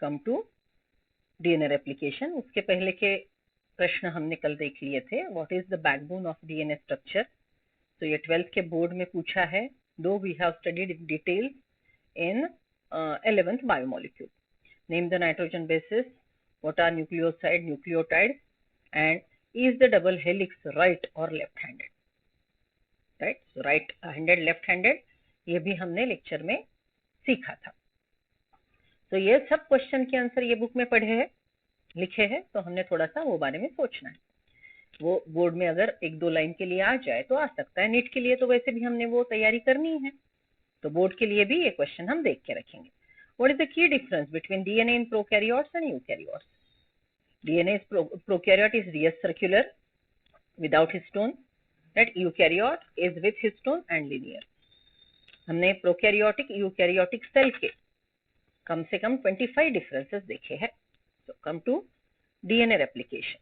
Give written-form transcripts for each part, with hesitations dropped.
Come to DNA replication. उसके पहले के प्रश्न हमने कल देख लिए थे। What is the backbone of DNA structure? तो ये 12th के बोर्ड में पूछा है, though we have studied in detail in 11th biomolecule. Name the nitrogen bases, what are nucleoside, nucleotides, and is the double helix right or left-handed? Right, so right-handed, left-handed, ये भी हमने lecture में सीखा था। तो ये सब क्वेश्चन के आंसर ये बुक में पढ़े हैं, लिखे हैं, तो हमने थोड़ा सा वो बारे में सोचना है। वो बोर्ड में अगर एक दो लाइन के लिए आ जाए तो आ सकता है, नीट के लिए तो वैसे भी हमने वो तैयारी करनी है, तो बोर्ड के लिए भी ये क्वेश्चन हम देख के रखेंगे। What is the key difference between DNA in prokaryotes and eukaryotes? DNA is prokaryote is circular without histone, that eukaryote is with histone and linear. हमने prokaryotic eukaryotic cell के कम से कम 25 differences देखे हैं। So come to DNA replication.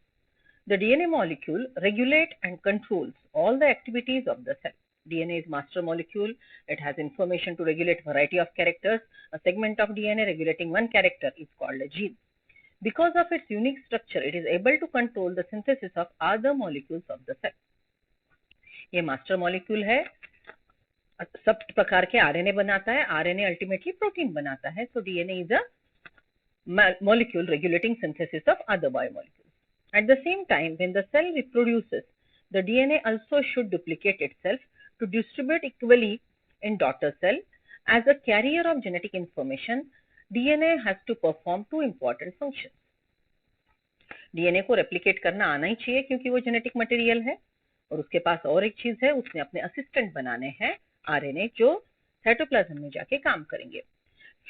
The DNA molecule regulates and controls all the activities of the cell. DNA is master molecule. It has information to regulate variety of characters. A segment of DNA regulating one character is called a gene. Because of its unique structure, it is able to control the synthesis of other molecules of the cell. ये master molecule है, सब प्रकार के RNA बनाता है, RNA ultimately protein बनाता है. So DNA is a molecule regulating synthesis of other biomolecules. At the same time, when the cell reproduces, the DNA also should duplicate itself to distribute equally in daughter cell. As a carrier of genetic information, DNA has to perform two important functions. DNA को replicate करना आना ही चाहिए क्योंकि वो genetic material है, और उसके पास और एक चीज है, उसने अपने assistant बनाने हैं RNA जो cytoplasm में जाके काम करेंगे.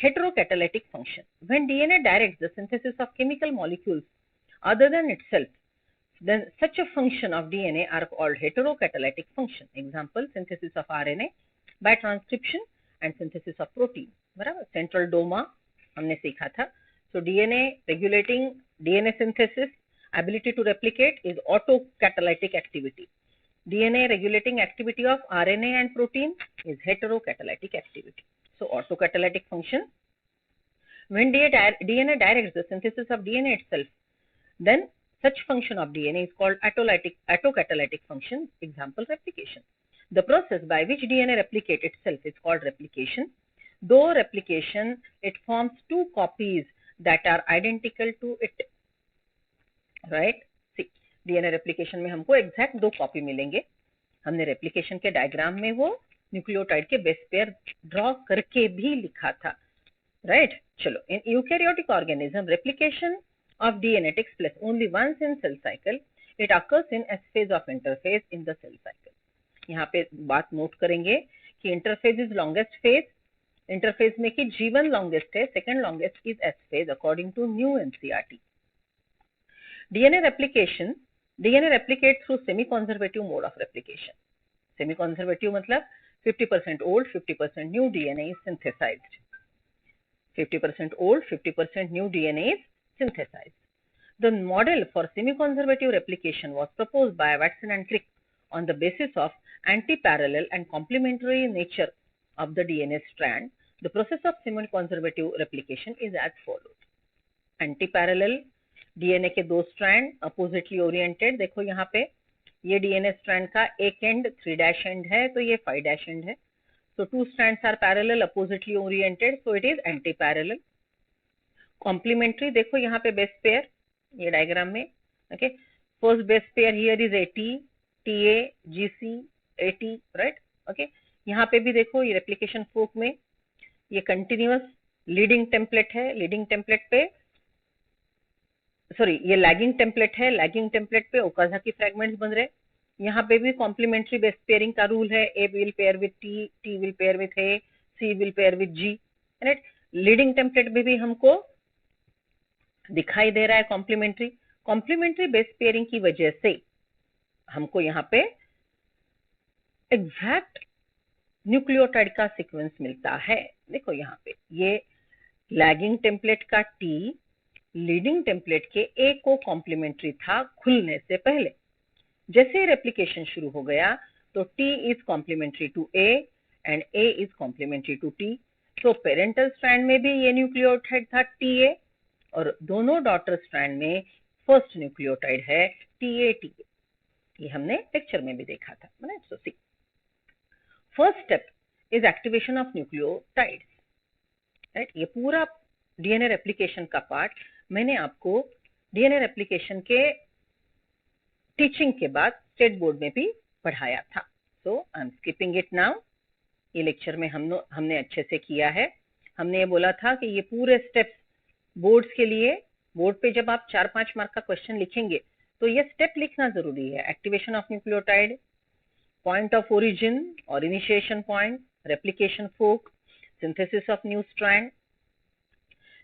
Heterocatalytic function. When DNA directs the synthesis of chemical molecules other than itself, then such a function of DNA are called heterocatalytic function. Example, synthesis of RNA by transcription and synthesis of protein. बराबर, central doma हमने सीखा था. So DNA regulating DNA synthesis, ability to replicate is autocatalytic activity. DNA regulating activity of RNA and protein is heterocatalytic activity. So autocatalytic function. When DNA directs the synthesis of DNA itself, then such function of DNA is called autocatalytic function. Example, replication. The process by which DNA replicates itself is called replication. Though replication, it forms two copies that are identical to it. Right? See, DNA replication में हमको exact दो copy मिलेंगे. हमने replication के diagram में वो nucleotide के base pair draw करके भी लिखा था. Right? चलो, in eukaryotic organism, replication of DNA takes place only once in cell cycle. It occurs in S phase of interphase in the cell cycle. यहाँ पे बात नोट करेंगे कि interphase is longest phase. Interphase में कि G1 longest है, second longest is S phase according to new NCERT. DNA replicates through semi-conservative mode of replication. Semi-conservative मतलब 50% old, 50% new DNA is synthesized. 50% old, 50% new DNA is synthesized. The model for semi-conservative replication was proposed by Watson and Crick on the basis of anti-parallel and complementary nature of the DNA strand. The process of semi-conservative replication is as follows. Anti-parallel, DNA के दो strand oppositely oriented. देखो यहाँ पे ये DNA strand का एक end 3' end है, तो ये 5' end है. So two strands are parallel, oppositely oriented, so it is anti-parallel. Complementary, देखो यहाँ पे base pair, ये diagram में, okay. First base pair here is AT, TA, GC, AT, right? Okay. यहाँ पे भी देखो ये replication fork में ये continuous leading template है, leading template पे, sorry, ये lagging template है, lagging template पे ओकाज़की fragments बन रहे. यहाँ पे भी कॉम्प्लीमेंट्री बेस पेयरिंग का रूल है. A will pair with T, T will pair with A, C will pair with G. Right? Leading template में भी हमको दिखाई दे रहा है कॉम्प्लीमेंट्री बेस पेयरिंग की वजह से हमको यहाँ पे एग्जैक्ट न्यूक्लियोटाइड का सीक्वेंस मिलता है. देखो यहाँ पे ये लैगिंग टेम्पलेट का T लीडिंग टेम्पलेट के A को कॉम्प्लीमेंट्री था खुलने से पहले. जैसे रेप्लिकेशन शुरू हो गया तो T is complementary to A and A is complementary to T. तो पेरेंटल स्ट्रैंड में भी ये न्यूक्लियोटाइड था TA, और दोनों डॉटर स्ट्रैंड में फर्स्ट न्यूक्लियोटाइड है TA। ये हमने लेक्चर में भी देखा था, right. So see first step is activation of nucleotides, right. ये पूरा डीएनए रेप्लिकेशन का पार्ट मैंने आपको डीएनए रेप्लिकेशन के टीचिंग के बाद स्टेट बोर्ड में भी पढ़ाया था। So I am skipping it now. ये लेक्चर में हमने अच्छे से किया है। हमने ये बोला था कि ये पूरे स्टेप्स बोर्ड्स के लिए, बोर्ड पे जब आप 4-5 मार्क का क्वेश्चन लिखेंगे तो ये स्टेप लिखना जरूरी है। Activation of nucleotide, point of origin और initiation point, replication fork, synthesis of new strand,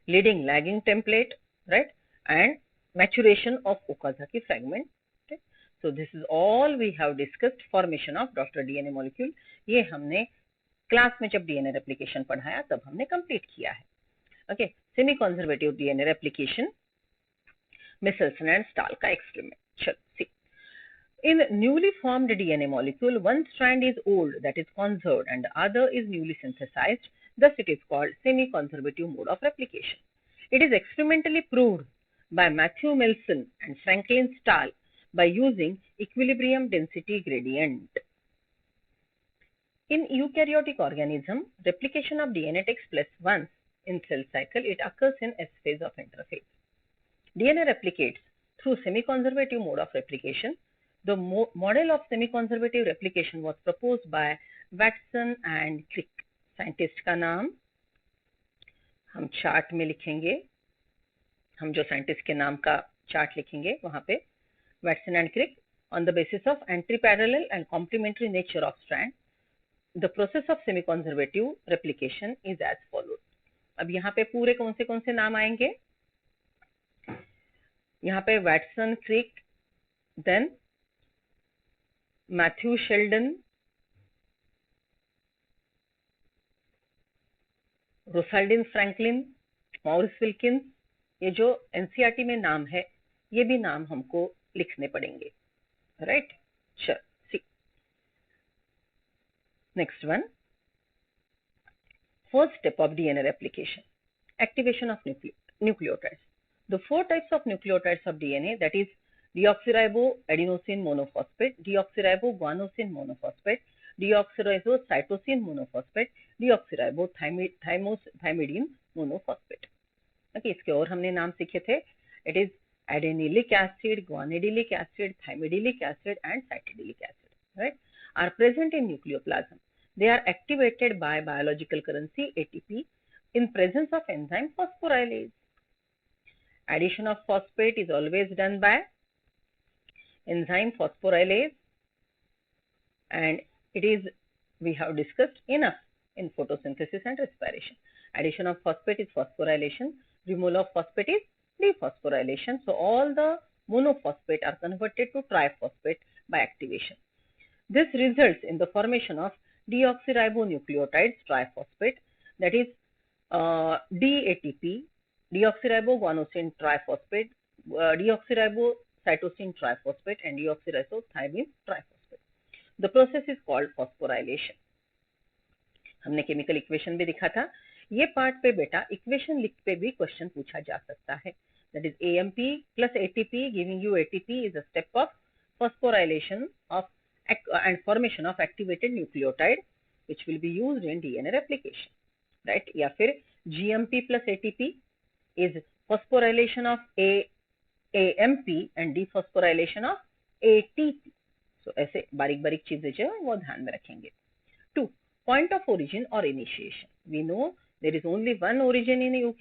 leading lagging template, right, and maturation of Okazaki fragment. Okay? So this is all we have discussed, formation of Dr. DNA molecule. ये हमने class में जब DNA replication पढ़ाया तब हमने complete किया है। Okay, semiconservative DNA replication, Meselson and Stahl का एक्सपेरिमेंट। चलो see, in newly formed DNA molecule, one strand is old, that is conserved, and the other is newly synthesized. Thus, it is called semi-conservative mode of replication. It is experimentally proved by Matthew Milson and Franklin Stahl by using equilibrium density gradient. In eukaryotic organism, replication of DNA takes place once in cell cycle. It occurs in S phase of interphase. DNA replicates through semi-conservative mode of replication. The model of semi-conservative replication was proposed by Watson and Crick. Scientist का नाम हम chart में लिखेंगे, हम जो scientist के नाम का चार्ट लिखेंगे वहां पे Watson and Crick, on the basis of anti-parallel and complementary nature of strand, the process of semi-conservative replication is as follows. अब यहाँ पे पूरे कौन से नाम आएंगे? यहाँ पे Watson, Crick, then Matthew Sheldon, Rosalind Franklin, Maurice Wilkins, ये जो एनसीईआरटी में नाम है ये भी नाम हमको लिखने पड़ेंगे, राइट। चल see next one, first step of DNA replication, activation of nucleotides. The 4 types of nucleotides of DNA, that is deoxyriboadenosine monophosphate, deoxyriboguanosine monophosphate, deoxyribocytosine monophosphate, deoxyribothiamidine monophosphate. Okay, इसके और हमने नाम सीखे थे, it is adenylate acid, guanidinic acid, thymidinic acid and cytidinic acid, right, are present in nucleoplasm. They are activated by biological currency ATP in presence of enzyme phosphorylase. Addition of phosphate is always done by enzyme phosphorylase, and it is, we have discussed enough in photosynthesis and respiration. Addition of phosphate is phosphorylation, removal of phosphate is dephosphorylation. So all the monophosphate are converted to triphosphate by activation. This results in the formation of deoxyribonucleotides triphosphate, that is DATP, deoxyriboguanosine triphosphate, deoxyribocytosine triphosphate and deoxyribothymine triphosphate. The process is called phosphorylation. हमने chemical equation भी दिखा था। ये part पे बेटा equation लिख पे भी क्वेश्चन पूछा जा सकता है, that is AMP plus ATP giving you ATP is a step of phosphorylation of and formation of activated nucleotide which will be used in DNA replication, right? या फिर GMP plus ATP is phosphorylation of AMP and dephosphorylation of ATP. So ऐसे बारीक बारीक चीजें जो है वो ध्यान में रखेंगे। 2. Point of origin or initiation. We know there is only one origin in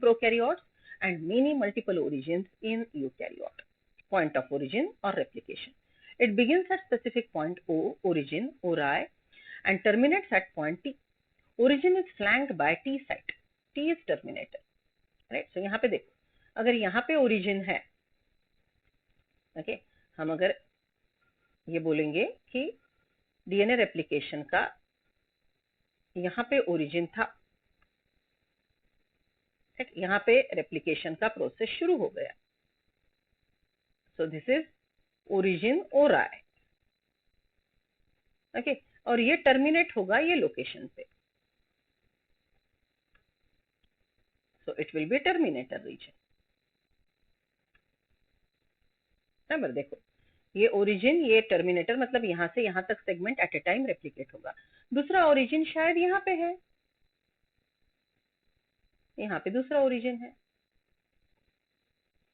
prokaryotes and many multiple origins in eukaryote. Point of origin or replication. It begins at specific point O, origin, ori, and terminates at point T. Origin is flanked by T site. T is terminator. Right? So यहाँ पे देखो, अगर यहाँ पे origin है, okay, हम अगर ये बोलेंगे कि डीएनए रेप्लिकेशन का यहाँ पे ओरिजिन था, यहाँ पे रेप्लिकेशन का प्रोसेस शुरू हो गया, so this is origin ori, okay, और ये टर्मिनेट होगा ये लोकेशन पे। सो it will be terminator region. बराबर, देखो ये ओरिजिन, ये टर्मिनेटर, मतलब यहाँ से यहाँ तक segment at a time replicate होगा. दूसरा ओरिजिन शायद यहाँ पे है, यहाँ पे दूसरा ओरिजिन है,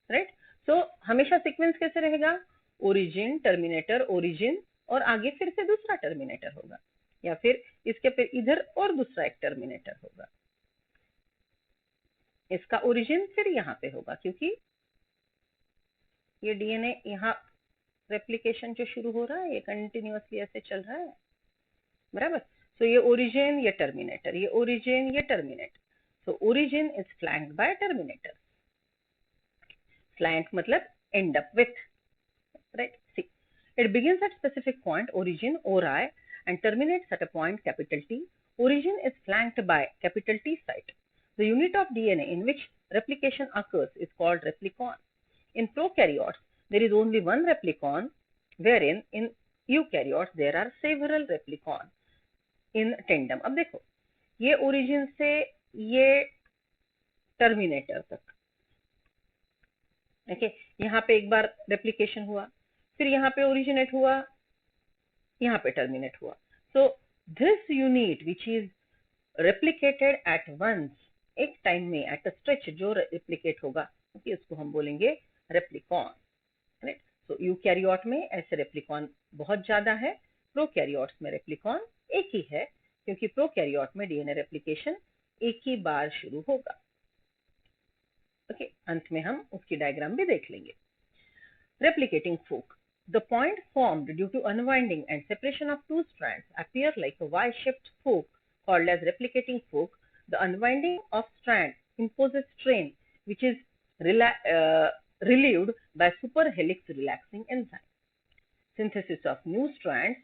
राइट. सो हमेशा सीक्वेंस कैसे रहेगा? ओरिजिन, टर्मिनेटर, ओरिजिन और आगे फिर से दूसरा टर्मिनेटर होगा, या फिर इसके फिर इधर और दूसरा एक टर्मिनेटर होगा. इसका ओरिजिन फिर यहाँ पे होगा, क्योंकि ये डीएनए यहाँ रेप्लिकेशन जो शुरू हो रहा है ये कंटिन्यूअसली ऐसे चल रहा है, बराबर. सो ये ओरिजिन, ये टर्मिनेटर, ये ओरिजिन, ये terminator. So origin is flanked by terminator. Flank मतलब end up with, right? See, it begins at specific point, origin, ori, and terminates at a point, capital T. Origin is flanked by capital T site. The unit of DNA in which replication occurs is called replicon. In prokaryotes, there is only one replicon, wherein in eukaryotes there are several replicon in tandem. अब देखो, ये origin से ये terminator तक, okay, यहाँ पे एक बार replication हुआ, फिर यहाँ पे ओरिजिनेट हुआ, यहाँ पे टर्मिनेट हुआ. So this unit which is replicated at once, एक टाइम में, एट अ स्ट्रेच जो रेप्लिकेट होगा, ओके, उसको हम बोलेंगे रेप्लिकॉन, राइट. सो यूकैरियोट में ऐसे रेप्लिकॉन बहुत ज्यादा है, प्रोकैरियोट्स में रेप्लिकॉन एक ही है, क्योंकि प्रोकैरियोट में डीएनए रेप्लिकेशन एक ही बार शुरू होगा. ओके, अंत में हम उसकी डायग्राम भी देख लेंगे. Replicating fork. The point formed due to unwinding and separation of two strands appear like a Y-shaped fork called as replicating fork. The unwinding of strand imposes strain which is relieved by superhelix relaxing enzyme. Synthesis of new strands.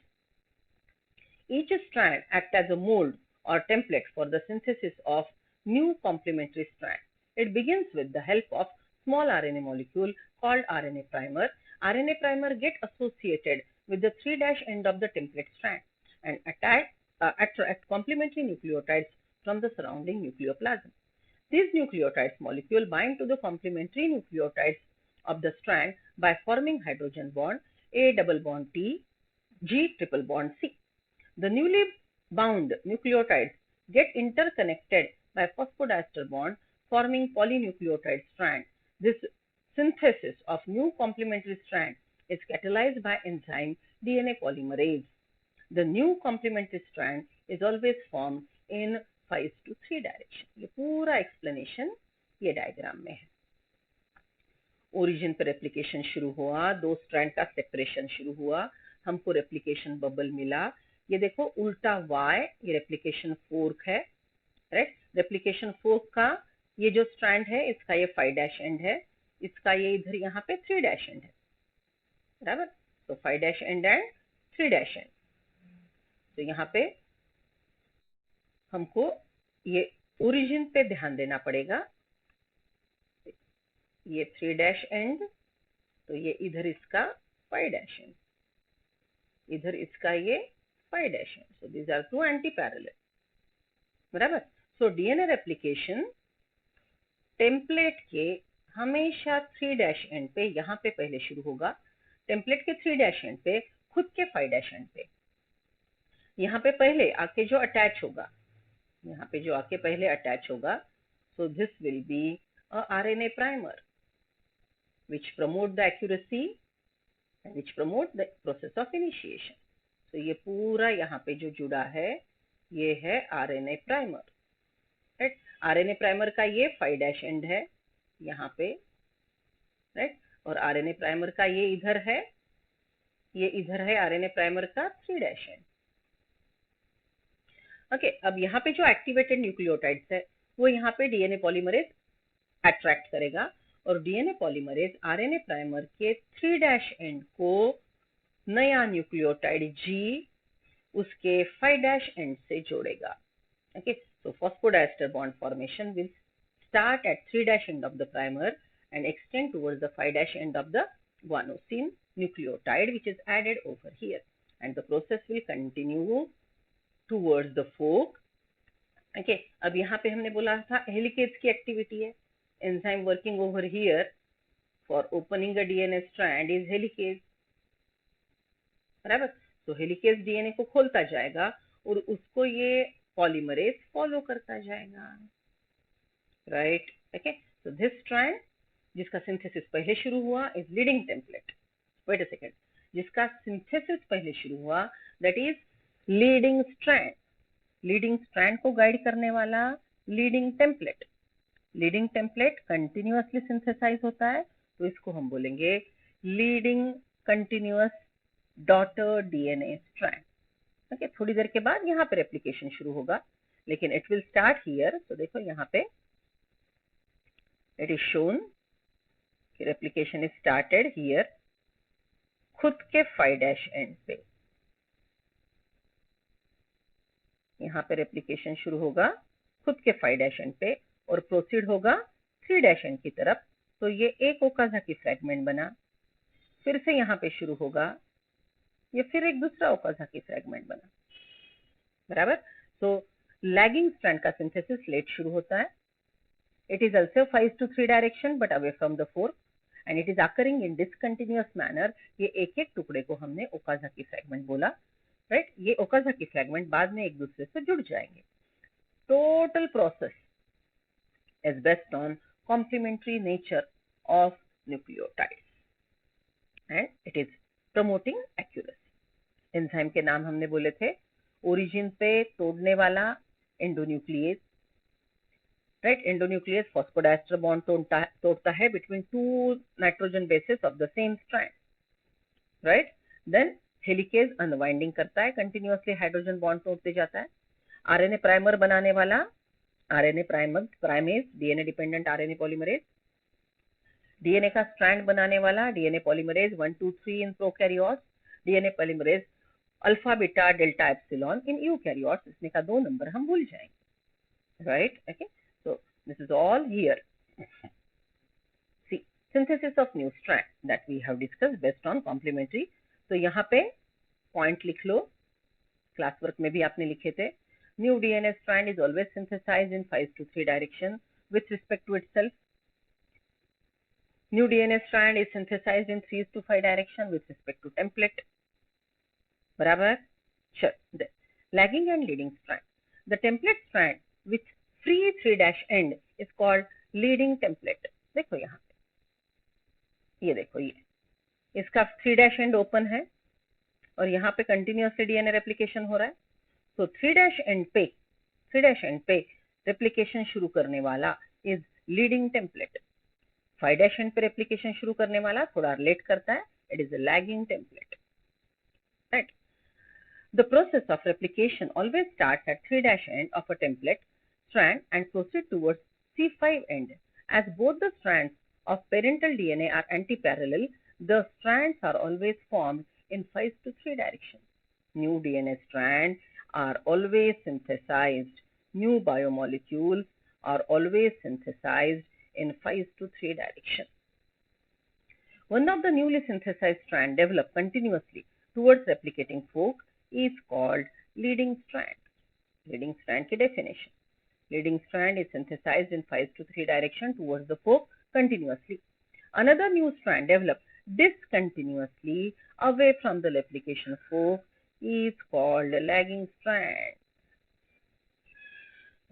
Each strand acts as a mold or template for the synthesis of new complementary strand. It begins with the help of small RNA molecule called RNA primer. RNA primer get associated with the 3' end of the template strand and attract complementary nucleotides from the surrounding nucleoplasm. These nucleotides molecule bind to the complementary nucleotides of the strand by forming hydrogen bond A double bond T, G triple bond C. The newly bound nucleotides get interconnected by phosphodiester bond forming polynucleotide strand. This synthesis of new complementary strand is catalyzed by enzyme DNA polymerase. The new complementary strand is always formed in 5:3 direction. ये पूरा explanation ये diagram में है. Origin पर replication शुरू हुआ, दो strand का सेपरेशन शुरू हुआ, हमको रेप्लिकेशन बबल मिला. ये देखो उल्टा Y, ये रेप्लिकेशन फोर्क है, राइट. रेप्लिकेशन फोर्क का ये जो स्ट्रैंड है इसका ये 5' एंड है, इसका ये इधर यहाँ पे 3' एंड है, बराबर. तो 5' एंड एंड 3' एंड. तो यहाँ पे हमको ये ओरिजिन पे ध्यान देना पड़ेगा. ये 3' एंड, तो ये इधर इसका 5' एंड, इधर इसका ये 5' end. So these are two antiparallel, बराबर. सो डीएनए रेप्लिकेशन टेम्पलेट के हमेशा 3' एंड पे यहाँ पे पहले शुरू होगा, टेम्पलेट के 3' एंड पे, खुद के 5' एंड पे. यहाँ पे पहले आके जो अटैच होगा, यहाँ पे जो आके पहले अटैच होगा, so this will be a RNA primer which promote the accuracy and which promote the process of initiation. So ये पूरा यहाँ पे जो जुड़ा है ये है RNA primer, right. RNA primer का ये 5' एंड है यहाँ पे, राइट. और आरएनए प्राइमर का ये इधर है, ये इधर है आरएनए प्राइमर का 3' एंड. ओके, अब यहाँ पे जो एक्टिवेटेड न्यूक्लियोटाइड्स है वो यहाँ पे डीएनए पॉलीमरेज अट्रैक्ट करेगा और डीएनए पॉलीमरेज आरएनए प्राइमर के 3' एंड को नया न्यूक्लियोटाइड G उसके 5' एंड से जोड़ेगा. Okay, so phosphodiester bond formation will start at 3' end of the primer and extend towards the 5' end of the guanosine nucleotide which is added over here, and the process will continue towards the fork okay अब यहाँ पे हमने बोला था helicase की activity है, enzyme working over here for opening a DNA strand is helicase, बराबर। तो हेलिकेज डीएनए को खोलता जाएगा और उसको ये पॉलीमरेज फॉलो करता जाएगा, right. Okay so this strand जिसका सिंथेसिस पहले शुरू हुआ is leading template, wait a second, जिसका सिंथेसिस पहले शुरू हुआ that is leading strand, leading strand को गाइड करने वाला leading template, leading template continuously synthesize होता है तो इसको हम बोलेंगे leading continuous daughter DNA strand. Okay थोड़ी देर के बाद यहाँ पे रेप्लिकेशन शुरू होगा, लेकिन इट विल स्टार्ट हियर। तो देखो यहाँ पे it is shown replication is started here, खुद के 5' एंड पे यहाँ पे रेप्लिकेशन शुरू होगा खुद के 5' एंड पे और प्रोसीड होगा 3' एंड की तरफ। तो ये एक ओकाज़ाकी फ्रेगमेंट बना, फिर से यहाँ पे शुरू होगा, ये फिर एक दूसरा ओकाज़ाकी फ्रेगमेंट बना, बराबर। तो लैगिंग स्ट्रैंड का सिंथेसिस लेट शुरू होता है, it is also 5:3 direction but away from the fork and it is occurring in discontinuous manner. ये एक एक टुकड़े को हमने ओकाज़ाकी फ्रेगमेंट बोला, राइट। ये ओकाज़ाकी फ्रेगमेंट बाद में एक दूसरे से जुड़ जाएंगे। Total process is based on complementary nature of nucleotides and it is promoting accuracy. Enzyme के नाम हमने बोले थे, ओरिजिन पे तोड़ने वाला endonuclease, right. Endonuclease phosphodiester bond तोड़ता है between 2 nitrogen bases of the same strand, right. Then helicase unwinding करता है, कंटिन्यूअसली हाइड्रोजन बॉन्ड तोड़ते जाता है। आरएनए प्राइमर बनाने वाला RNA primase DNA dependent RNA polymerase, DNA का स्ट्रैंड बनाने वाला DNA polymerase 1, 2, 3 in prokaryotes, DNA polymerase alpha beta delta epsilon in eukaryotes. इसमें का 2 नंबर हम भूल जाएंगे, right. Okay so this is all here. See synthesis of new strand that we have discussed based on complementary. तो यहाँ पे point लिख लो, class work में भी आपने लिखे थे। New DNA strand is always synthesized in 5:3 direction with respect to itself. New DNA strand is synthesized in 3:5 direction with respect to template. बराबर? Sure. Lagging and leading strand. The template strand with free 3' end is called leading template. देखो यहाँ पे, ये देखो ये, इसका 3' end open है और यहाँ पे continuously DNA replication हो रहा है। तो 3' end पे रेप्लिकेशन शुरू करने वाला इज लीडिंग टेम्पलेट, 5' end पे रेप्लिकेशन शुरू करने वाला थोड़ा लेट करता है, it is a lagging template, right. The process of replication always starts at 3' end of a template strand and proceed towards C5 end. As both the strands of parental DNA are antiparallel, the strands are always formed in 5:3 direction. New DNA strands are always synthesized. New biomolecules are always synthesized in 5:3 direction. One of the newly synthesized strands developed continuously towards replicating fork is called leading strand. Leading strand की definition. Leading strand is synthesized in 5:3 direction towards the fork continuously. Another new strand developed discontinuously away from the replication fork is called lagging strand.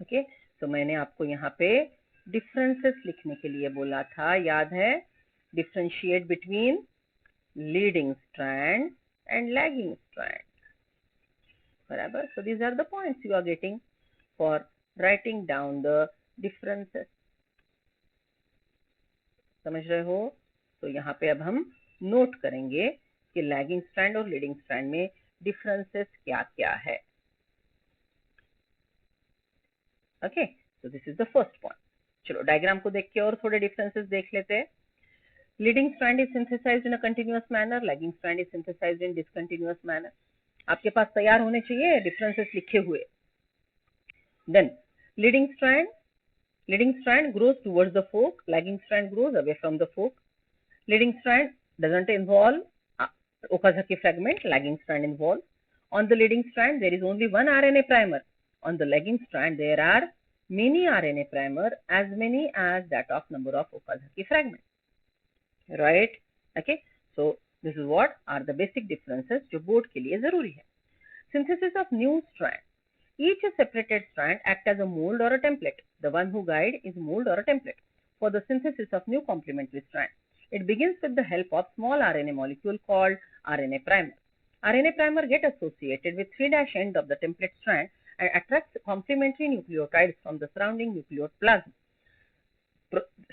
Okay, तो मैंने आपको यहाँ पे differences लिखने के लिए बोला था, याद है? Differentiate between leading strand and lagging strand, बराबर। So these are the points you are getting for writing down the differences, समझ रहे हो? तो यहाँ पे अब हम नोट करेंगे कि लैगिंग स्ट्रैंड और लीडिंग स्ट्रैंड में डिफरेंसेस क्या क्या है। Okay so this is the first point. चलो डायग्राम को देख के और थोड़े डिफरेंसेस देख लेते हैं। Leading strand is synthesized in a continuous manner, lagging strand is synthesized in discontinuous manner. आपके पास तैयार होने चाहिए डिफरेंसेस लिखे हुए। Then leading strand grows towards the fork, lagging strand grows away from the fork. Leading strand doesn't involve Okazaki fragment, lagging strand involved. On the leading strand, there is only one RNA primer On the lagging strand, there are many RNA primer, as many as that of number of Okazaki fragments. Right? Okay. So this is what are the basic differences जो board के लिए जरूरी है. Synthesis of new strand. Each separated strand acts as a mold or a template. The one who guide is mold or a template for the synthesis of new complementary strand. It begins with the help of small RNA molecule called RNA primer. RNA primer get associated with 3' end of the template strand and attracts complementary nucleotides from the surrounding nucleoplasm.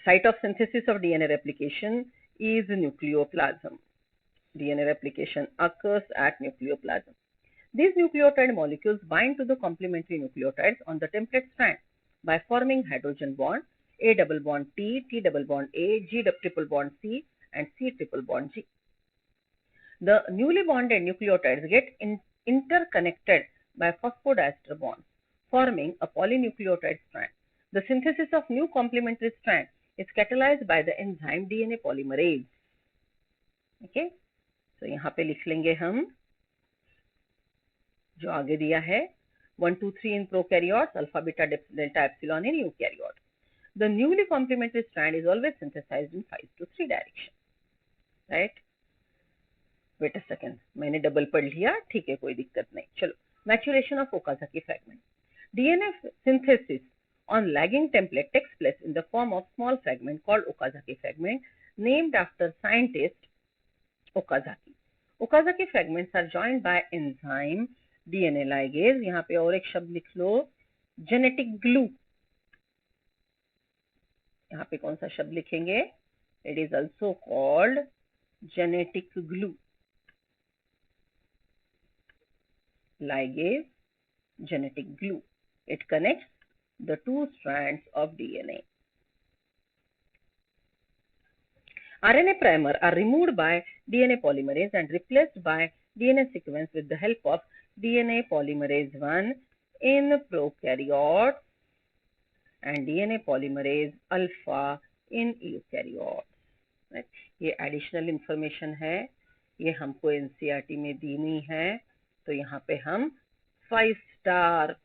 Site of synthesis of DNA replication is nucleoplasm. DNA replication occurs at nucleoplasm. These nucleotide molecules bind to the complementary nucleotides on the template strand by forming hydrogen bond, A double bond T, T double bond A, G triple bond C, and C triple bond G. The newly bonded nucleotides get interconnected by phosphodiester bonds, forming a polynucleotide strand. The synthesis of new complementary strand is catalyzed by the enzyme DNA polymerase. Okay, so यहाँ पे लिख लेंगे हम जो आगे दिया है 1, 2, 3 in prokaryotes, alpha, beta, delta, epsilon in eukaryote. The newly complementary strand is always synthesized in 5' direction. Right? Wait a second, मैंने डबल पढ़ लिया, ठीक है, कोई दिक्कत नहीं. चलो, maturation of Okazaki fragment. DNA synthesis on lagging template takes place in the form of small fragment called Okazaki fragment, named after scientist Okazaki. Okazaki fragments are joined by enzyme DNA ligase. यहाँ पे और एक शब्द लिख लो, genetic glue. यहाँ पे कौन सा शब्द लिखेंगे? It is also called genetic glue. Ligase, genetic glue. It connects the two strands of DNA. RNA primer are removed by DNA polymerase and replaced by DNA sequence with the help of DNA polymerase 1 in prokaryotes and DNA polymerase alpha in eukaryotes. Right? ये additional information है, ये हमको NCERT में दी हुई है, तो यहाँ पे हम 5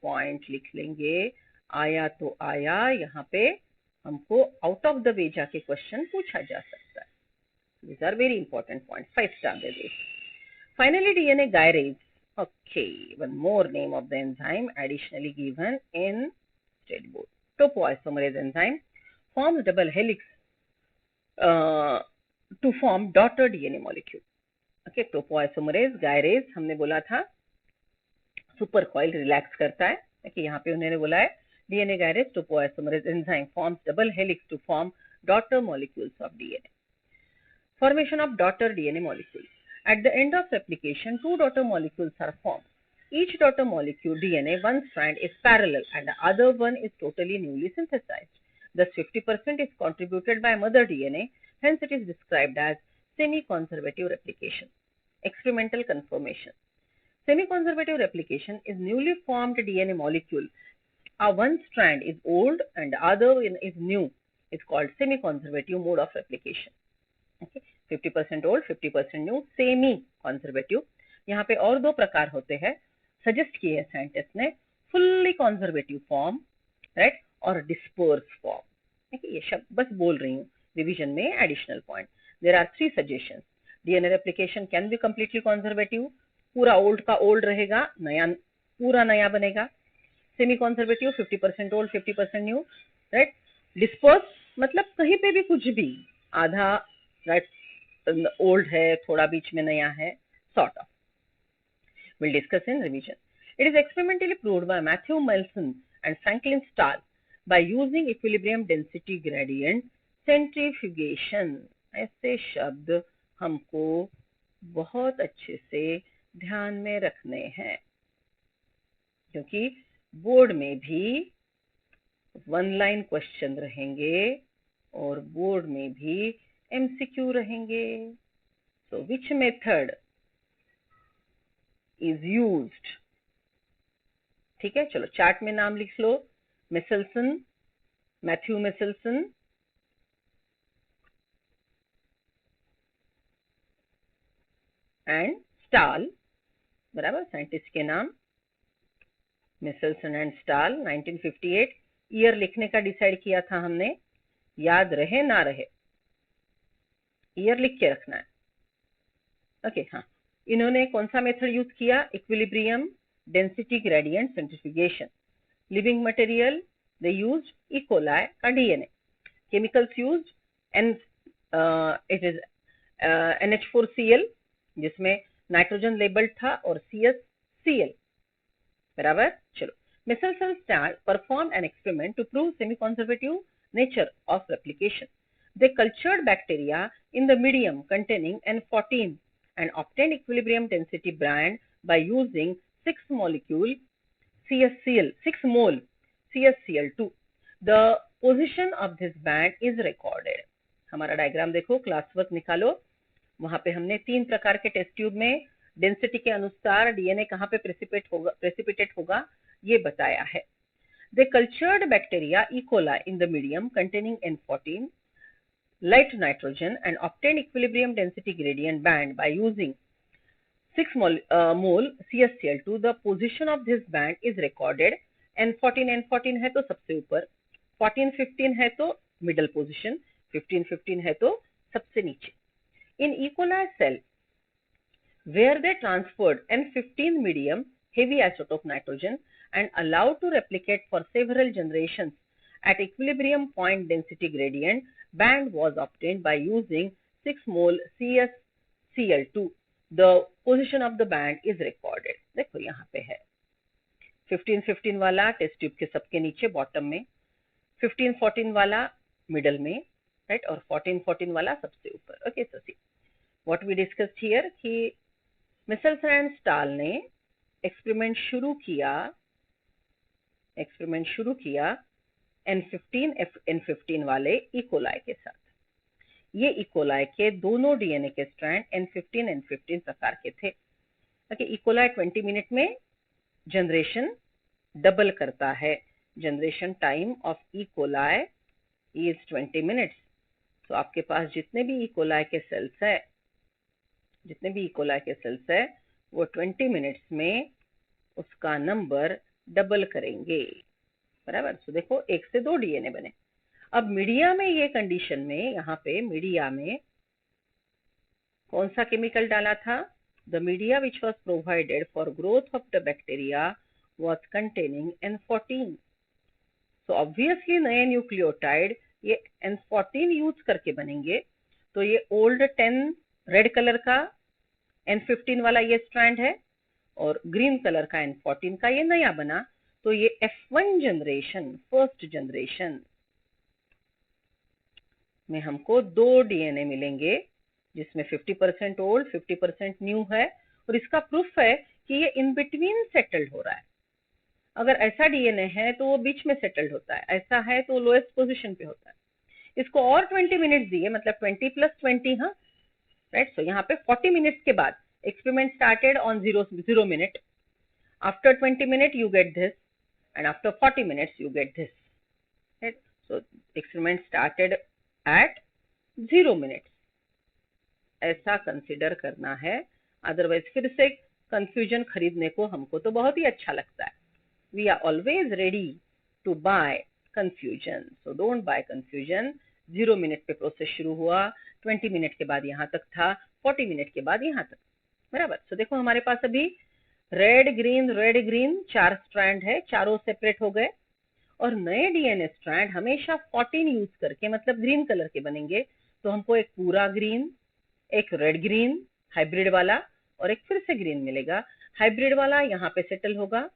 point लिख लेंगे. आया तो आया, यहाँ पे हमको out of the way जाके question पूछा जा सकता है. These are very important points. 5 they they. Finally, DNA gyrase. Okay, one more name of the enzyme additionally given in state board. Topoisomerase enzyme forms double helix to form daughter DNA molecule. Okay, topoisomerase gyrase हमने बोला था super coil relax करता है. okay, यहाँ पे उन्होंने बोला है DNA gyrase topoisomerase enzyme forms double helix to form daughter molecules of DNA. Formation of daughter DNA molecules. At the end of replication, two daughter molecules are formed. Each daughter molecule DNA, one strand is parallel and the other one is totally newly synthesized. Thus 50% is contributed by mother DNA, hence it is described as semi-conservative replication. Experimental confirmation. Semi-conservative replication is newly formed DNA molecule. One strand is old and the other is new. It's called semi-conservative mode of replication. Okay, 50% old, 50% new, semi-conservative. यहाँ पे और दो प्रकार होते हैं, suggest किए हैं scientist ने, फुल्ली कंजर्वेटिव फॉर्म, राइट, और डिस्पर्स फॉर्म. ठीक, ये शब्द बस बोल रही हूँ, रिवीजन में additional point. There are 3 suggestions. DNA replication can be completely conservative, पूरा ओल्ड का ओल्ड रहेगा, नया पूरा नया बनेगा. Semi conservative 50% old 50% new, right. Disperse मतलब कहीं पे भी कुछ भी, आधा राइट ओल्ड है, थोड़ा बीच में नया है, sort of. We'll discuss in revision. It is experimentally proved by Matthew Melson and Franklin Stahl by using equilibrium density gradient centrifugation. ऐसे शब्द हमको बहुत अच्छे से ध्यान में रखने हैं, क्योंकि बोर्ड में भी 1 लाइन क्वेश्चन रहेंगे और बोर्ड में भी MCQ रहेंगे. So which method is used? ठीक है, चलो चार्ट में नाम लिख लो. मिसेल्सन, मैथ्यू मिसेल्सन, एंड स्टाल, बराबर, साइंटिस्ट के नाम. मिसेल्सन एंड स्टाल 1958। ईयर लिखने का डिसाइड किया था हमने, याद रहे ना रहे, ईयर लिख के रखना है। ओके हाँ, इन्होंने कौन सा मेथड यूज किया? Equilibrium, density gradient, centrifugation. Living material they use E coli का DNA. Chemicals use it is NH4Cl जिसमें नाइट्रोजन लेबल्ड था और CsCl, बराबर। चलो, Meselson and Stahl perform an experiment to prove semi conservative nature of replication. They cultured bacteria in the medium containing N14 and obtained equilibrium density band by using 6 molecule CsCl, 6 mole CsCl2. The position of this band is recorded. हमारा diagram देखो, class work निकालो। वहां पे हमने 3 प्रकार के test tube में density के अनुसार डीएनए कहाँ पे प्रेसिपिटेट होगा ये बताया है। They cultured bacteria E. coli in the medium containing N14 light nitrogen and obtained equilibrium density gradient band by using 6 mole CsCl2. The position of this band is recorded. N14 है तो सबसे ऊपर, 14-15 है तो मिडल पोजिशन, 15-15 है तो सबसे नीचे। In E. coli cell, where they transferred N15 medium heavy isotope nitrogen and allowed to replicate for several generations at equilibrium point density gradient band was obtained by using 6 mole CsCl2. The position of the band is recorded. देखो यहाँ पे है 15-15 वाला test tube के सबके नीचे bottom में, 15-14 वाला मिडल में, राइट, और 14-14 वाला सबसे ऊपर। Okay, so see what we discussed here कि मिसेल्स एंड स्टाल ने एक्सपेरिमेंट शुरू किया N15 वाले ई कोलाई के साथ। ये ई कोलाई के दोनों डीएनए के स्ट्रैंड N15 प्रकार के थे। ओके, ई कोलाई 20 मिनट में जनरेशन डबल करता है। Generation time of E coli is 20 minutes. तो आपके पास जितने भी ई कोलाई के सेल्स है वो 20 मिनट्स में उसका नंबर डबल करेंगे, बराबर। तो देखो 1 से 2 डीएनए बने। अब मीडिया में ये कंडीशन में, यहाँ पे मीडिया में कौन सा केमिकल डाला था? The media which was provided for growth of the bacteria was containing N14। तो ऑब्वियसली नए न्यूक्लियोटाइड ये N14 यूज करके बनेंगे। तो ये ओल्ड 10 रेड कलर का N15 वाला ये स्ट्रैंड है और ग्रीन कलर का N14 का ये नया बना। तो ये F1 जनरेशन, फर्स्ट जनरेशन में हमको 2 डीएनए मिलेंगे जिसमें 50% ओल्ड 50% न्यू है। और इसका प्रूफ है कि ये इन बिटवीन सेटल्ड हो रहा है। अगर ऐसा डीएनए है तो वो बीच में सेटल्ड होता है, ऐसा है तो लोएस्ट पोजीशन पे होता है। इसको और 20 मिनट्स दिए, मतलब 20 + 20, हाँ, राइट। सो यहाँ पे 40 मिनट्स के बाद experiment started on 0 minute. After 20 minute you get this and after 40 minutes you get this, right? So experiment started at 0 minutes, ऐसा कंसिडर करना है। अदरवाइज फिर से कंफ्यूजन खरीदने को हमको तो बहुत ही अच्छा लगता है। We are always ready to buy confusion, so don't buy confusion. 0 minute पे प्रोसेस शुरू हुआ, 20 मिनट के बाद यहाँ तक था, 40 मिनट के बाद यहाँ तक, बराबर। सो देखो हमारे पास अभी रेड ग्रीन 4 स्ट्रैंड है, चारों सेपरेट हो गए। और नए डीएनए स्ट्रैंड हमेशा 14 यूज करके, मतलब ग्रीन कलर के बनेंगे। तो हमको एक पूरा ग्रीन, एक रेड ग्रीन हाइब्रिड वाला और एक फिर से ग्रीन मिलेगा। हाइब्रिड वाला यहाँ पे सेटल होगा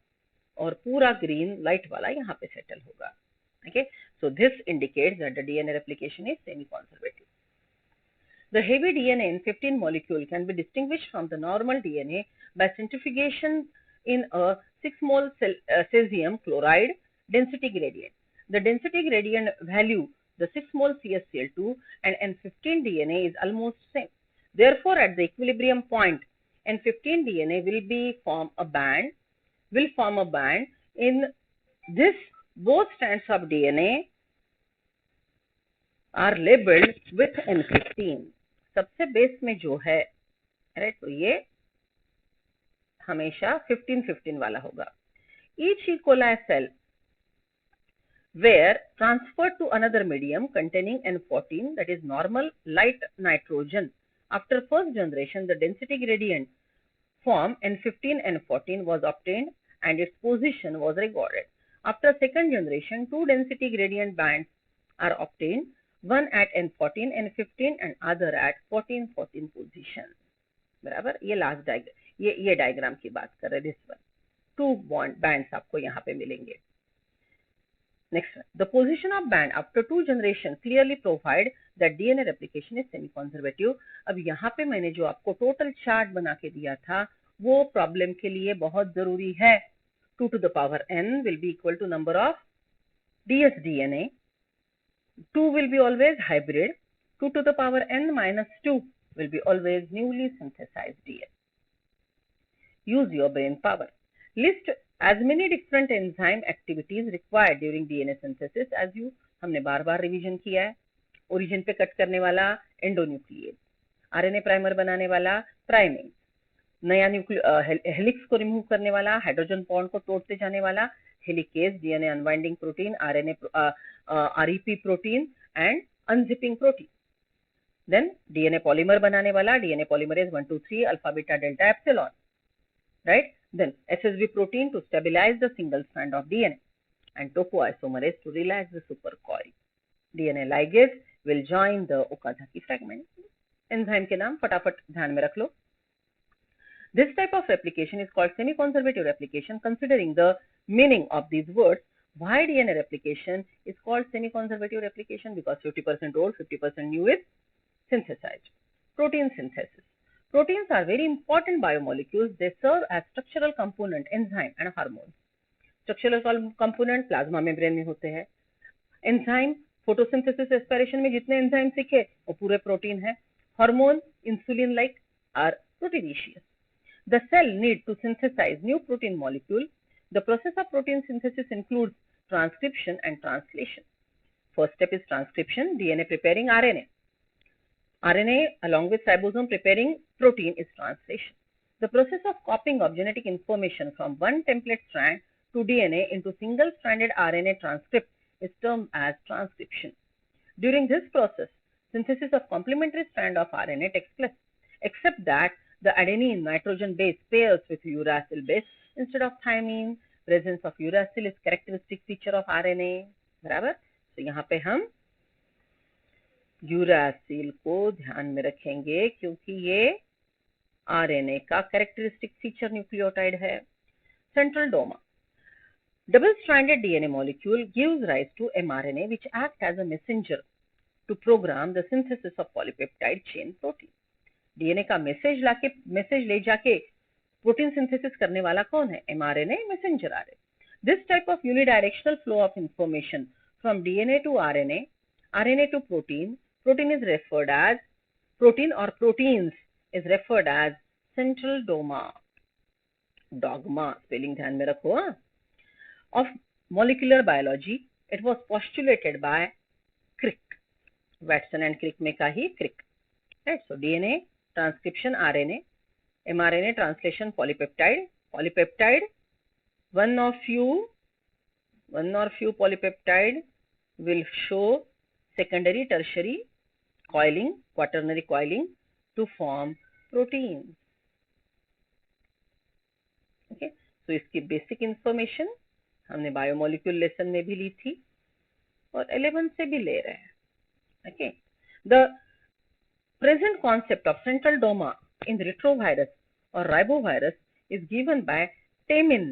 और पूरा ग्रीन लाइट वाला यहाँ पे सेटल होगा। Okay, so this indicates that the DNA replication is semi conservative. The heavy DNA in 15 molecule can be distinguished from the normal DNA by centrifugation in a 6 mole cesium chloride density gradient. The density gradient value, the 6 mole CsCl2 and N15 DNA is almost same. Therefore, at the equilibrium point, N15 DNA will form a band. In this, both strands of DNA are labeled with N15. सबसे base में जो है, right, तो ये हमेशा 15-15 वाला होगा। Each E. coli cell were transferred to another medium containing N14, that is normal light nitrogen. After first generation, the density gradient form N15, N14 was obtained and its position was recorded. After second generation, two density gradient bands are obtained, one at N14, N15 and other at 14, 14 position. बराबर, ये last diagram, ये diagram की बात कर रहे हैं. This one, two bond bands आपको यहाँ पे मिलेंगे. Next one, the position of band after two generations clearly provide that DNA replication is semi-conservative. अब यहाँ पे मैंने जो आपको टोटल चार्ट बना के दिया था वो प्रॉब्लम के लिए बहुत जरूरी है. 2 to the power n will be equal to number of dsDNA. 2 will be always hybrid. 2 to the power n minus 2 will be always newly synthesized DNA. Use your brain power. List as many different enzyme activities required during DNA synthesis as you. हमने बार बार revision किया है. Origin पे cut करने वाला endonuclease, RNA primer बनाने वाला primase, नया helix को रिमूव करने वाला, हाइड्रोजन बॉन्ड को तोड़ते जाने वाला helicase, DNA unwinding protein, RNA REP protein and unzipping protein. Then DNA polymer बनाने वाला DNA polymerase 1 2 3 alpha beta delta epsilon, right? Then SSB protein to stabilize the single strand of DNA and topoisomerase to relax the supercoil. DNA ligase will join the Okazaki fragment. Enzyme के नाम फटाफट ध्यान में रख लो. This type of replication is called semi-conservative replication. Considering the meaning of these words, why DNA replication is called semi-conservative replication? Because 50% old, 50% new is synthesized. Protein synthesis. Proteins are very important biomolecules. They serve as structural component, enzyme and hormones. Structural component plasma membrane में होते हैं. Enzyme photosynthesis respiration में जितने enzyme सीखे वो पूरे protein है. Hormone insulin like are proteinaceous. The cell need to synthesize new protein molecule. The process of protein synthesis includes transcription and translation. First step is transcription, DNA preparing RNA. RNA along with ribosome preparing protein is translation. The process of copying of genetic information from one template strand to DNA into single-stranded RNA transcript is termed as transcription. During this process, synthesis of complementary strand of RNA takes place, except that the adenine nitrogen base pairs with uracil base instead of thymine. Presence of uracil is characteristic feature of RNA. बराबर. तो यहाँ पे हम uracil को ध्यान में रखेंगे क्योंकि ये आरएनए का कैरेक्टरिस्टिक फीचर न्यूक्लियोटाइड है. Central dogma. Double stranded DNA molecule gives rise to mRNA which act as a messenger to program the synthesis of polypeptide chain protein. DNA का मैसेज ले जाके प्रोटीन सिंथेसिस करने वाला कौन है? MRNA, messenger RNA. This type of unidirectional flow of information from DNA to RNA, RNA to protein is referred as protein or proteins is referred as central dogma. Dogma spelling ध्यान में रखो. Of molecular biology, it was postulated by Crick, Watson and Crick में का ही Crick. Right? So DNA transcription RNA, mRNA translation polypeptide. One or few polypeptide will show secondary, tertiary coiling, quaternary coiling to form proteins. Okay, so इसकी basic information हमने biomolecule lesson में भी ली थी और 11 से भी ले रहे हैं. Okay, the present concept of central dogma in retrovirus or ribovirus is given by Temin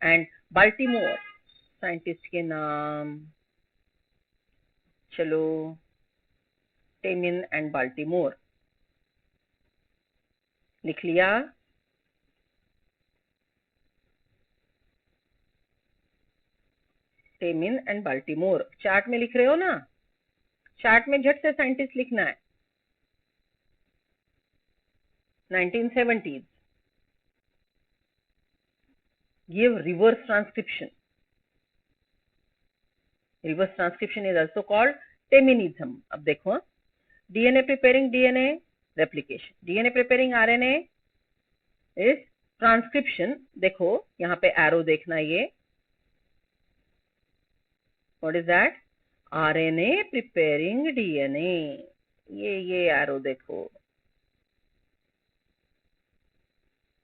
and Baltimore. Scientist के नाम चलो, टेमिन एंड बाल्टीमोर लिख लिया. टेमिन एंड बाल्टीमोर चार्ट में लिख रहे हो ना? चार्ट में झट से साइंटिस्ट लिखना है. 1970s. Give reverse transcription. Reverse transcription is also called Teminism. अब देखो, DNA preparing DNA replication. DNA preparing RNA is transcription, देखो यहाँ पे एरो देखना, ये what is that, RNA preparing DNA, ये एरो देखो,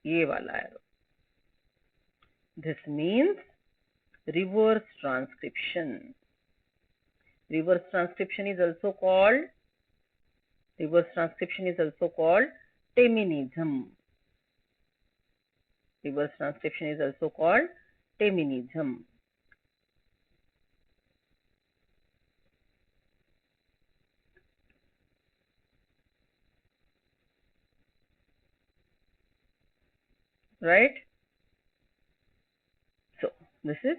ये वाला arrow, this means reverse transcription. Reverse transcription is also called teminism. Reverse transcription is also called teminism. Right? So this is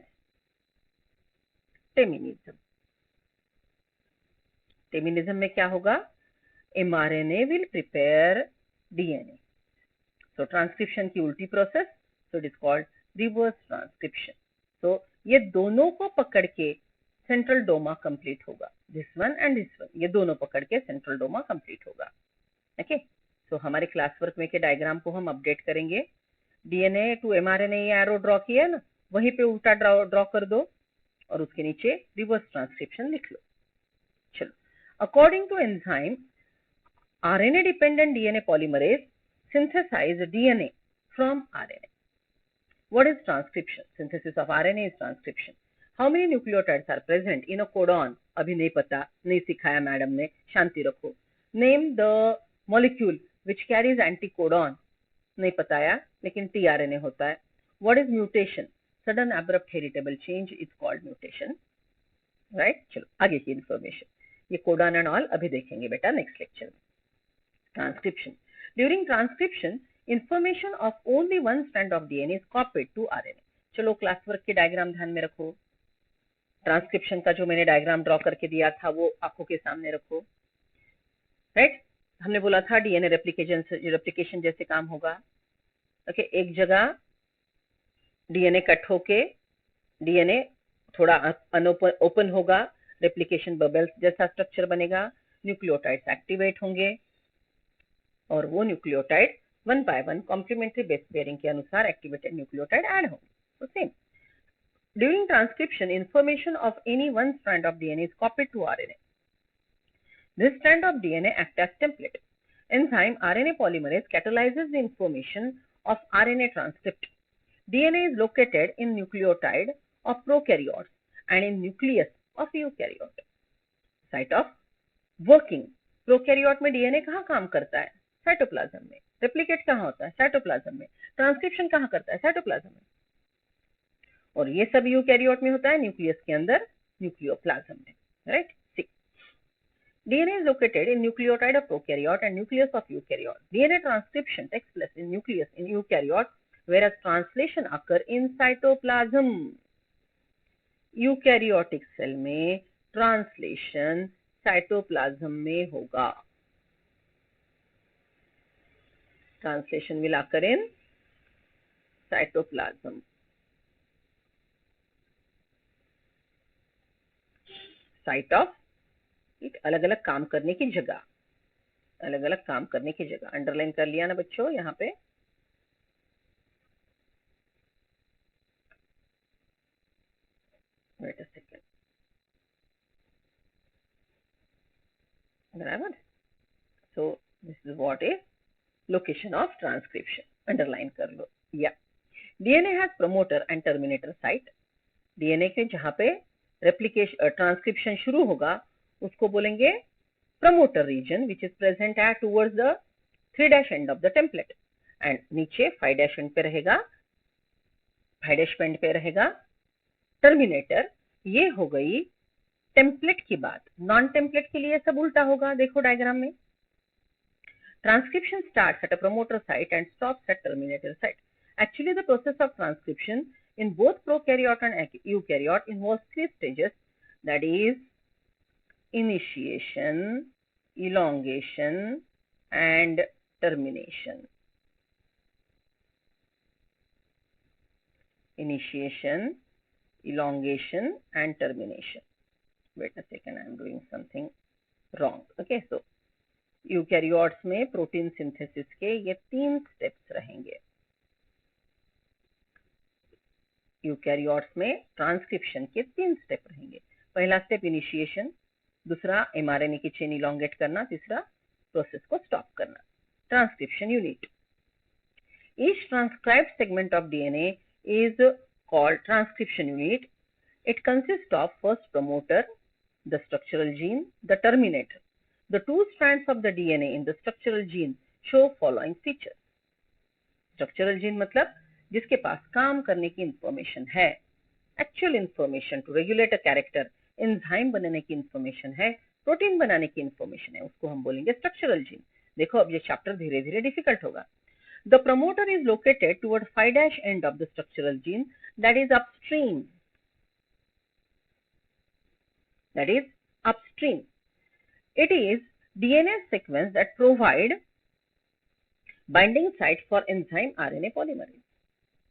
teminism. Teminism में क्या होगा, mRNA will prepare DNA. So transcription की उल्टी process, so it is called reverse transcription. So ये दोनों को पकड़ के सेंट्रल डोमा कंप्लीट होगा, this one and this one, ये दोनों पकड़ के सेंट्रल डोमा कंप्लीट होगा. ओके, सो हमारे क्लास वर्क में के डायग्राम को हम अपडेट करेंगे. डीएनए टू एमआरएनए ये एरो ड्रॉ किया ना, वहीं पे उल्टा ड्रॉ कर दो और उसके नीचे रिवर्स ट्रांसक्रिप्शन लिख लो. चलो, according to enzyme RNA dependent DNA polymerase synthesize DNA from RNA. What is transcription? Synthesis of RNA is transcription. How many nucleotides are present in a codon? अभी नहीं पता, नहीं सिखाया मैडम ने, शांति रखो. Name the molecule which carries anticodon. नहीं बताया, लेकिन tRNA होता है. What is mutation? Sudden abrupt heritable change is called mutation. Right? चलो आगे की information. ये codon and all अभी देखेंगे बेटा next lecture में. Transcription. During transcription, information of only one strand of DNA is copied to RNA. चलो class work के डायग्राम ध्यान में रखो. ट्रांसक्रिप्शन का जो मैंने डायग्राम ड्रॉ करके दिया था वो आंखों के सामने रखो. राइट, हमने बोला था डीएनए रेप्लिकेशन जैसे काम होगा. ओके, एक जगह डीएनए कट होके डीएनए थोड़ा ओपन होगा, रेप्लिकेशन बबल्स जैसा स्ट्रक्चर बनेगा, न्यूक्लियोटाइड्स एक्टिवेट होंगे और वो nucleotide one by one complementary base pairing के अनुसार एक्टिवेटेड न्यूक्लियोटाइड ऐड होंगे. तो same during transcription information of any one strand of DNA is copied to RNA. This strand of DNA act as template. Enzyme RNA polymerase catalyzes the information of RNA transcript. DNA is located in nucleotide of prokaryotes and in nucleus of eukaryote. Site of working. Prokaryote में DNA कहाँ काम करता है, cytoplasm में. Replicate कहाँ होता है, cytoplasm में. ट्रांसक्रिप्शन कहाँ करता है, साइटोप्लाज्म में. और ये सब यूकैरियोट में होता है, न्यूक्लियस के अंदर, न्यूक्लियोप्लाज्म में. Right. DNA is located in nucleotide of prokaryote and nucleus of eukaryote. DNA transcription takes place in nucleus in eukaryote, whereas translation occur in cytoplasm. Eukaryotic cell में ट्रांसलेशन साइटोप्लाज्म में होगा. Translation will occur in cytoplasm. Site of it, अलग अलग काम करने की जगह, अलग अलग काम करने की जगह. अंडरलाइन कर लिया ना बच्चों यहाँ पे. Wait a second. बराबर. So this is what is location of transcription. Underline कर लो. या DNA has promoter and terminator site. DNA के जहाँ पे रेप्लिकेशन ट्रांसक्रिप्शन शुरू होगा उसको बोलेंगे promoter region, which is present at towards the 3' end of the template. And नीचे 5' एंड पे रहेगा, 5' एंड पे रहेगा टर्मिनेटर. ये हो गई टेम्पलेट की बात. नॉन टेम्पलेट के लिए सब उल्टा होगा, देखो डायग्राम में. Transcription starts at a promoter site and stops at terminator site. Actually, the process of transcription in both prokaryote and eukaryote involves 3 stages, that is initiation, elongation and termination. Initiation, elongation and termination. Wait a second, I am doing something wrong. Okay, so eukaryotes में protein synthesis के ये 3 steps रहेंगे. Eukaryotes में transcription के 3 step रहेंगे। पहला step initiation, दूसरा mRNA की चेन इलोंगेट करना, तीसरा प्रोसेस को स्टॉप करना, transcription unit. Each transcribed segment of DNA is called transcription unit. It consists of first promoter, the structural gene, the terminator. The two strands of the DNA in the structural gene show following features. Structural gene मतलब जिसके पास काम करने की information है, actual information to regulate a character, enzyme बनाने की information है, protein बनाने की इंफॉर्मेशन है, उसको हम बोलेंगे स्ट्रक्चरल जीन। देखो अब ये चैप्टर धीरे धीरे डिफिकल्ट होगा। The promoter is located toward 5' end of the structural gene, that is upstream. That is upstream. It is DNA sequence that provide binding site for enzyme RNA polymerase.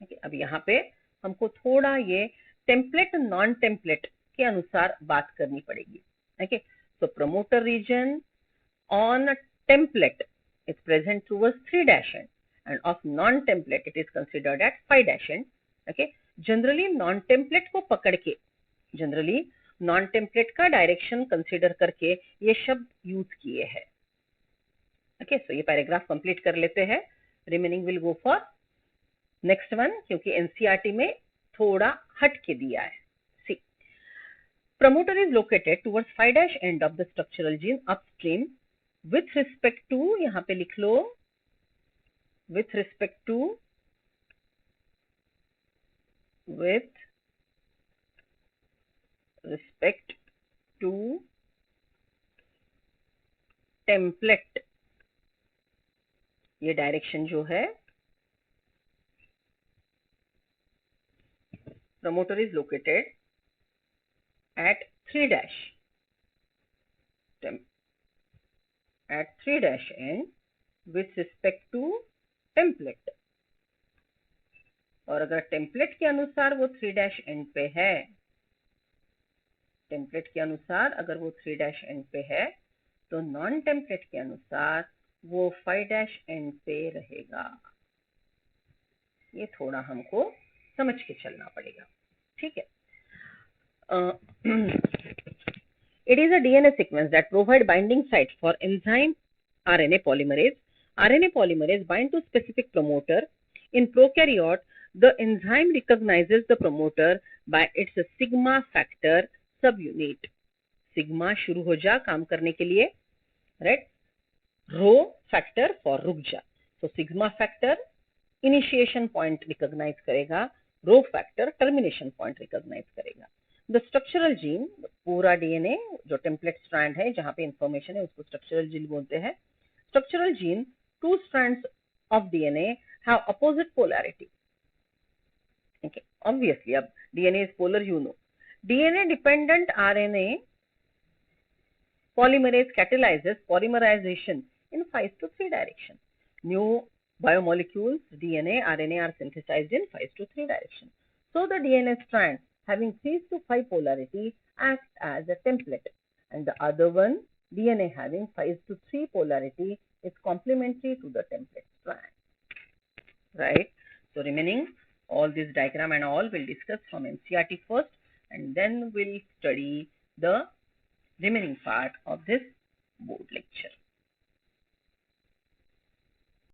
Okay, अब यहाँ पे हमको थोड़ा ये template non template के अनुसार बात करनी पड़ेगी। Okay, so promoter region on template is present towards 3' end. And of non-template it is considered at 5' end. Okay, generally non-template को पकड़ के, generally non-template का डायरेक्शन कंसिडर करके ये शब्द यूज किए हैं। Okay, so ये पैराग्राफ कंप्लीट कर लेते हैं, remaining will go for next one, क्योंकि एनसीईआरटी में थोड़ा हट के दिया है। सी, promoter is located towards 5' end of the structural gene upstream with respect to, यहाँ पे लिख लो, with respect to template। ये डायरेक्शन जो है, promoter is located at 3' end with respect to template। और अगर टेम्पलेट के अनुसार वो 3' end पे है, टेम्पलेट के अनुसार अगर वो 3' end पे है, तो नॉन टेम्पलेट के अनुसार वो 5' end पे रहेगा। ये थोड़ा हमको समझ के चलना पड़ेगा, ठीक है। It is a DNA sequence that provide binding site for enzyme RNA polymerase. RNA polymerase bind to specific promoter. In prokaryote, the enzyme recognizes the promoter by its sigma factor subunit. Sigma शुरू हो जा काम करने के लिए, right? Rho factor for रुक जा. So sigma factor initiation point recognize करेगा, rho factor termination point recognize करेगा. The structural gene, पूरा DNA जो टेम्पलेट स्ट्रैंड है जहाँ पे इंफॉर्मेशन है उसको स्ट्रक्चरल जीन बोलते हैं। Structural gene, 2 strands of DNA have opposite polarity. Okay, obviously अब DNA is polar, you know. DNA dependent RNA polymerase catalyzes polymerization in 5:3 direction. New biomolecules, DNA, RNA are synthesized in 5:3 direction. So the DNA strand having 3:5 polarity acts as a template, and the other one, DNA having 5:3 polarity, is complementary to the template strand. Right? So remaining all this diagram and all we'll discuss from NCERT first, and then we'll study the remaining part of this board lecture.